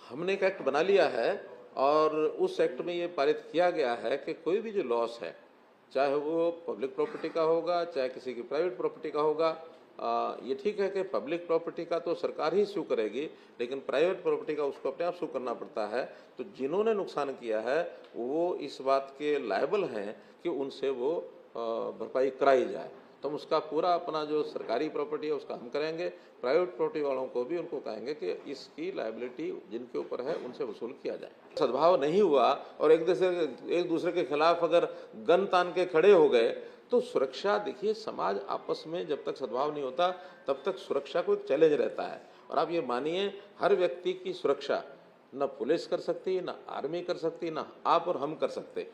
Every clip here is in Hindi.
हमने एक एक्ट बना लिया है और उस एक्ट में ये पारित किया गया है कि कोई भी जो लॉस है, चाहे वो पब्लिक प्रॉपर्टी का होगा, चाहे किसी की प्राइवेट प्रॉपर्टी का होगा, ये ठीक है कि पब्लिक प्रॉपर्टी का तो सरकार ही सू करेगी, लेकिन प्राइवेट प्रॉपर्टी का उसको अपने आप सू करना पड़ता है। तो जिन्होंने नुकसान किया है वो इस बात के लायबल हैं कि उनसे वो भरपाई कराई जाए। तो हम उसका पूरा अपना जो सरकारी प्रॉपर्टी है उसका हम करेंगे, प्राइवेट प्रॉपर्टी वालों को भी उनको कहेंगे कि इसकी लायबिलिटी जिनके ऊपर है उनसे वसूल किया जाए। सद्भाव नहीं हुआ और एक दूसरे के खिलाफ अगर गन तान के खड़े हो गए तो सुरक्षा, देखिए समाज आपस में जब तक सद्भाव नहीं होता तब तक सुरक्षा को एक चैलेंज रहता है। और आप ये मानिए, हर व्यक्ति की सुरक्षा न पुलिस कर सकती, न आर्मी कर सकती, न आप और हम कर सकते।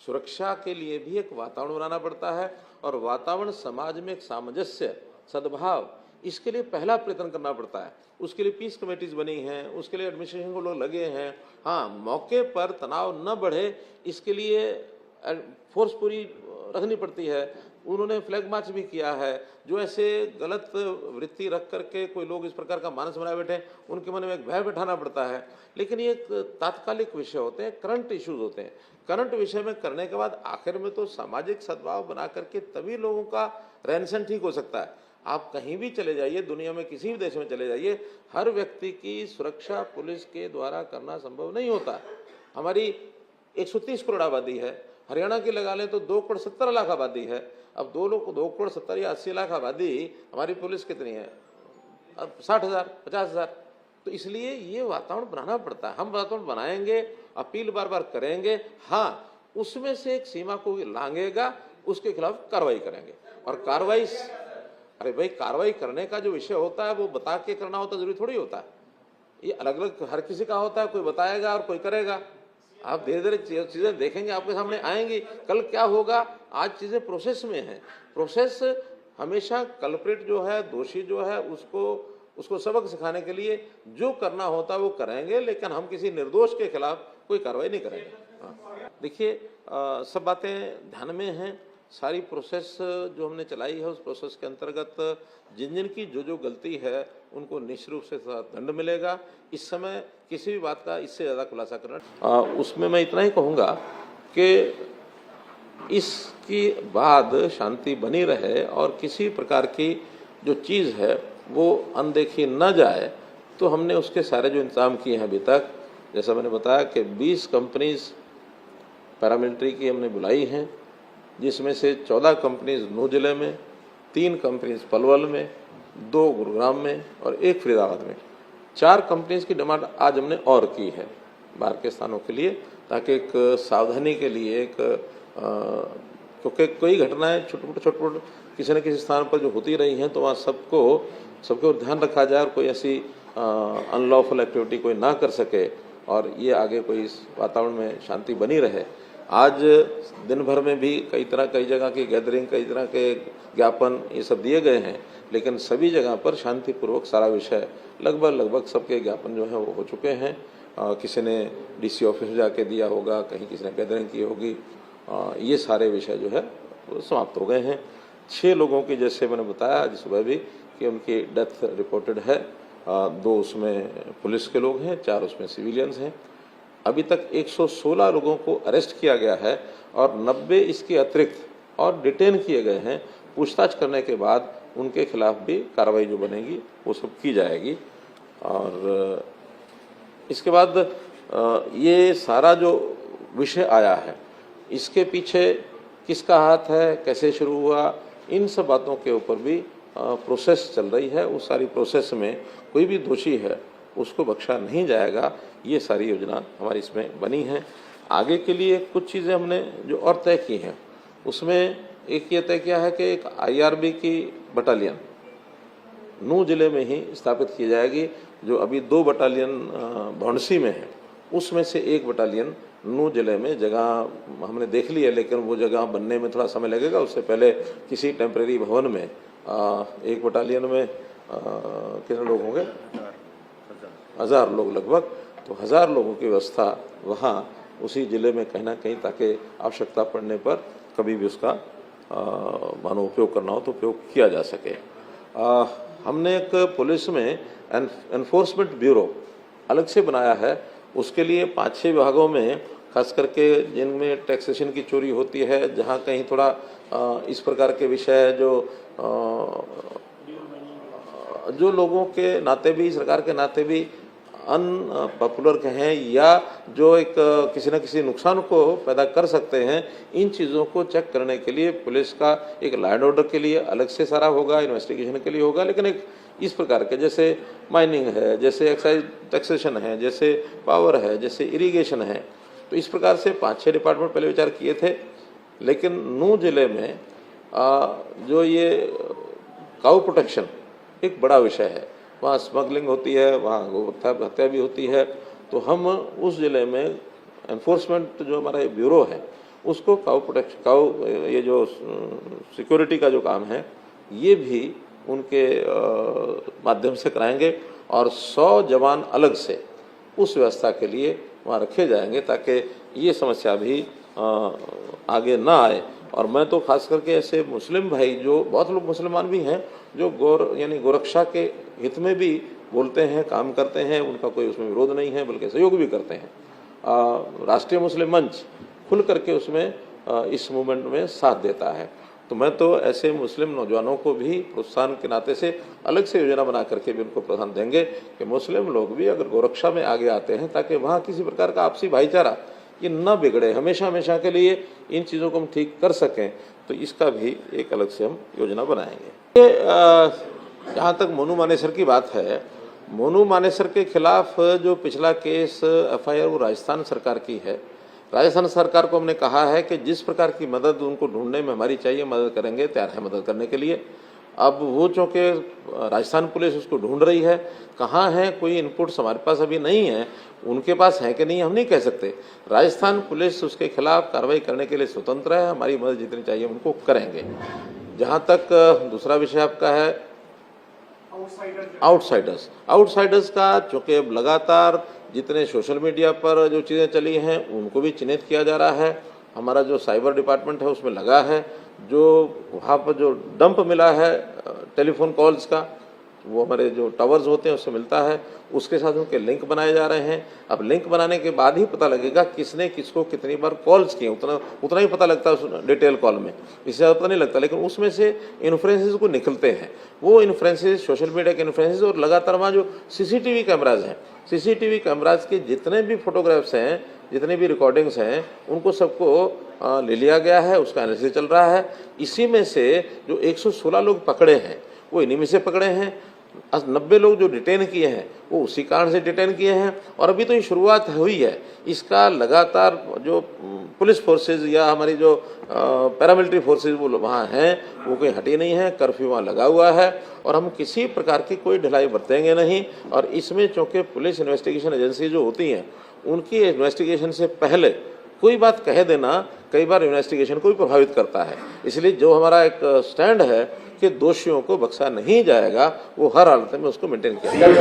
सुरक्षा के लिए भी एक वातावरण बनाना पड़ता है और वातावरण समाज में एक सामंजस्य, सद्भाव, इसके लिए पहला प्रयत्न करना पड़ता है। उसके लिए पीस कमेटीज बनी हैं, उसके लिए एडमिनिस्ट्रेशन को लोग लगे हैं। हाँ, मौके पर तनाव न बढ़े इसके लिए फोर्स पूरी रखनी पड़ती है। उन्होंने फ्लैग मार्च भी किया है। जो ऐसे गलत वृत्ति रख करके कोई लोग इस प्रकार का मानस बनाए बैठे, उनके मन में एक भय बैठाना पड़ता है। लेकिन ये तात्कालिक विषय होते हैं, करंट इश्यूज होते हैं। करंट विषय में करने के बाद आखिर में तो सामाजिक सद्भाव बना करके तभी लोगों का रहन सहन ठीक हो सकता है। आप कहीं भी चले जाइए, दुनिया में किसी भी देश में चले जाइए, हर व्यक्ति की सुरक्षा पुलिस के द्वारा करना संभव नहीं होता। हमारी 130 करोड़ आबादी है, हरियाणा की लगा लें तो 2 करोड़ 70 लाख आबादी है। अब 2 करोड़ 70 या 80 लाख आबादी, हमारी पुलिस कितनी है? अब 60,000, 50,000। तो इसलिए ये वातावरण बनाना पड़ता है। हम वातावरण बनाएंगे, अपील बार बार करेंगे, हाँ उसमें से एक सीमा को लांघेगा, उसके खिलाफ कार्रवाई करेंगे। और कार्रवाई, अरे भाई, कार्रवाई करने का जो विषय होता है वो बता के करना होता, जरूरी थोड़ी होता है। ये अलग अलग हर किसी का होता है, कोई बताएगा और कोई करेगा। आप धीरे धीरे चीजें देखेंगे, आपके सामने आएंगी। कल क्या होगा, आज चीजें प्रोसेस में हैं। प्रोसेस हमेशा कल्प्रिट जो है, दोषी जो है, उसको सबक सिखाने के लिए जो करना होता है वो करेंगे, लेकिन हम किसी निर्दोष के खिलाफ कोई कार्रवाई नहीं करेंगे। हाँ। देखिए, सब बातें ध्यान में हैं। सारी प्रोसेस जो हमने चलाई है उस प्रोसेस के अंतर्गत जिन जिन की जो गलती है उनको निश्चित रूप से दंड मिलेगा। इस समय किसी भी बात का इससे ज़्यादा खुलासा करना, उसमें मैं इतना ही कहूँगा कि इसके बाद शांति बनी रहे और किसी प्रकार की जो चीज़ है वो अनदेखी न जाए, तो हमने उसके सारे जो इंतजाम किए हैं अभी तक, जैसा मैंने बताया कि 20 कंपनीज पैरामिलिट्री की हमने बुलाई हैं, जिसमें से 14 कंपनीज नूह जिले में, 3 कंपनीज पलवल में, 2 गुरुग्राम में और 1 फरीदाबाद में। 4 कंपनीज की डिमांड आज हमने और की है बाहर के स्थानों के लिए, ताकि एक सावधानी के लिए क्योंकि कई घटनाएं छोटे किसी न किसी स्थान पर जो होती रही हैं, तो वहाँ सबको ध्यान रखा जाए और कोई ऐसी अनलॉफुल एक्टिविटी कोई ना कर सके और ये आगे कोई इस वातावरण में शांति बनी रहे। आज दिन भर में भी कई जगह की गैदरिंग, कई तरह के ज्ञापन ये सब दिए गए हैं, लेकिन सभी जगह पर शांतिपूर्वक सारा विषय लगभग सबके ज्ञापन जो है वो हो चुके हैं। किसी ने डीसी ऑफिस में जाके दिया होगा, कहीं किसी ने गैदरिंग की होगी। ये सारे विषय जो है वो समाप्त हो गए हैं। 6 लोगों की, जैसे मैंने बताया आज सुबह भी, कि उनकी डेथ रिपोर्टेड है। 2 उसमें पुलिस के लोग हैं, 4 उसमें सिविलियंस हैं। अभी तक 116 लोगों को अरेस्ट किया गया है और 90 इसके अतिरिक्त और डिटेन किए गए हैं। पूछताछ करने के बाद उनके खिलाफ भी कार्रवाई जो बनेगी वो सब की जाएगी। और इसके बाद ये सारा जो विषय आया है, इसके पीछे किसका हाथ है, कैसे शुरू हुआ, इन सब बातों के ऊपर भी प्रोसेस चल रही है। उस सारी प्रोसेस में कोई भी दोषी है उसको बख्शा नहीं जाएगा। ये सारी योजना हमारी इसमें बनी है। आगे के लिए कुछ चीज़ें हमने जो और तय की हैं, उसमें एक ये तय किया है कि एक IRB की बटालियन नूह जिले में ही स्थापित की जाएगी। जो अभी 2 बटालियन भौंडसी में है, उसमें से 1 बटालियन नूह जिले में। जगह हमने देख ली है, लेकिन वो जगह बनने में थोड़ा समय लगेगा। उससे पहले किसी टेम्परेरी भवन में 1 बटालियन में कितने लोग होंगे? 1000 लोग लगभग। तो 1000 लोगों की व्यवस्था वहाँ उसी ज़िले में कहीं ना कहीं, ताकि आवश्यकता पड़ने पर कभी भी उसका मानो उपयोग करना हो तो उपयोग किया जा सके। हमने एक पुलिस में एनफोर्समेंट ब्यूरो अलग से बनाया है। उसके लिए 5-6 विभागों में, खास करके जिनमें टैक्सेशन की चोरी होती है, जहाँ कहीं थोड़ा इस प्रकार के विषय जो लोगों के नाते भी, सरकार के नाते भी अनपॉपुलर हैं या जो एक किसी न किसी नुकसान को पैदा कर सकते हैं, इन चीज़ों को चेक करने के लिए पुलिस का एक लॉ एंड ऑर्डर के लिए अलग से सारा होगा, इन्वेस्टिगेशन के लिए होगा। लेकिन एक इस प्रकार के, जैसे माइनिंग है, जैसे एक्साइज टैक्सेशन है, जैसे पावर है, जैसे इरिगेशन है, तो इस प्रकार से 5-6 डिपार्टमेंट पहले विचार किए थे। लेकिन नूह जिले में जो ये काऊ प्रोटेक्शन एक बड़ा विषय है, वहाँ स्मगलिंग होती है, वहाँ गौ हत्या भी होती है। तो हम उस ज़िले में एनफोर्समेंट जो हमारा ब्यूरो है उसको काऊ ये जो सिक्योरिटी का जो काम है ये भी उनके माध्यम से कराएंगे और 100 जवान अलग से उस व्यवस्था के लिए वहाँ रखे जाएंगे ताकि ये समस्या भी आगे ना आए। और मैं तो खास करके ऐसे मुस्लिम भाई, जो बहुत लोग मुसलमान भी हैं जो यानी गोरक्षा के हित में भी बोलते हैं, काम करते हैं, उनका कोई उसमें विरोध नहीं है, बल्कि सहयोग भी करते हैं। राष्ट्रीय मुस्लिम मंच खुल करके उसमें इस मूवमेंट में साथ देता है। तो मैं तो ऐसे मुस्लिम नौजवानों को भी प्रोत्साहन के नाते से अलग से योजना बना करके भी उनको प्रोत्साहन देंगे कि मुस्लिम लोग भी अगर गोरक्षा में आगे आते हैं, ताकि वहाँ किसी प्रकार का आपसी भाईचारा ये न बिगड़े, हमेशा हमेशा के लिए इन चीज़ों को हम ठीक कर सकें। तो इसका भी एक अलग से हम योजना बनाएंगे। जहाँ तक मोनू मानेसर की बात है, मोनू मानेसर के खिलाफ जो पिछला केस FIR वो राजस्थान सरकार की है। राजस्थान सरकार को हमने कहा है कि जिस प्रकार की मदद उनको ढूंढने में हमारी चाहिए, मदद करेंगे, तैयार है मदद करने के लिए। अब वो चूँकि राजस्थान पुलिस उसको ढूंढ रही है, कहाँ है, कोई इनपुट्स हमारे पास अभी नहीं है, उनके पास है कि नहीं हम नहीं कह सकते। राजस्थान पुलिस उसके खिलाफ कार्रवाई करने के लिए स्वतंत्र है, हमारी मदद जितनी चाहिए उनको करेंगे। जहाँ तक दूसरा विषय आपका है आउटसाइडर्स का, चूँकि अब लगातार जितने सोशल मीडिया पर जो चीज़ें चली हैं उनको भी चिन्हित किया जा रहा है। हमारा जो साइबर डिपार्टमेंट है उसमें लगा है, जो वहाँ पर जो डंप मिला है टेलीफोन कॉल्स का, वो हमारे जो टावर्स होते हैं उससे मिलता है, उसके साथ उनके लिंक बनाए जा रहे हैं। अब लिंक बनाने के बाद ही पता लगेगा किसने किसको कितनी बार कॉल्स किए, उतना ही पता लगता है उस डिटेल कॉल में, इससे ज़्यादा पता नहीं लगता। लेकिन उसमें से इन्फ्लुएंसेस को निकलते हैं, वो इन्फ्लुएंसेस सोशल मीडिया के इन्फ्लुएंसेस, और लगातार वहाँ जो CCTV कैमराज हैं, CCTV कैमराज के जितने भी फोटोग्राफ्स हैं, जितने भी रिकॉर्डिंग्स हैं, उनको सबको ले लिया गया है, उसका एनालिसिस चल रहा है। इसी में से जो 116 लोग पकड़े हैं वो इन्हीं में से पकड़े हैं। 90 लोग जो डिटेन किए हैं वो उसी कारण से डिटेन किए हैं। और अभी तो ये शुरुआत हुई है, इसका लगातार जो पुलिस फोर्सेज या हमारी जो पैरामिलिट्री फोर्सेज वो वहाँ हैं वो कोई हटी नहीं है, कर्फ्यू वहाँ लगा हुआ है और हम किसी प्रकार की कोई ढिलाई बरतेंगे नहीं। और इसमें चूँकि पुलिस इन्वेस्टिगेशन एजेंसी जो होती हैं उनकी इन्वेस्टिगेशन से पहले कोई बात कह देना कई बार इन्वेस्टिगेशन को भी प्रभावित करता है। इसलिए जो हमारा एक स्टैंड है कि दोषियों को बख्शा नहीं जाएगा, वो हर हालत में उसको मेंटेन किया जाएगा।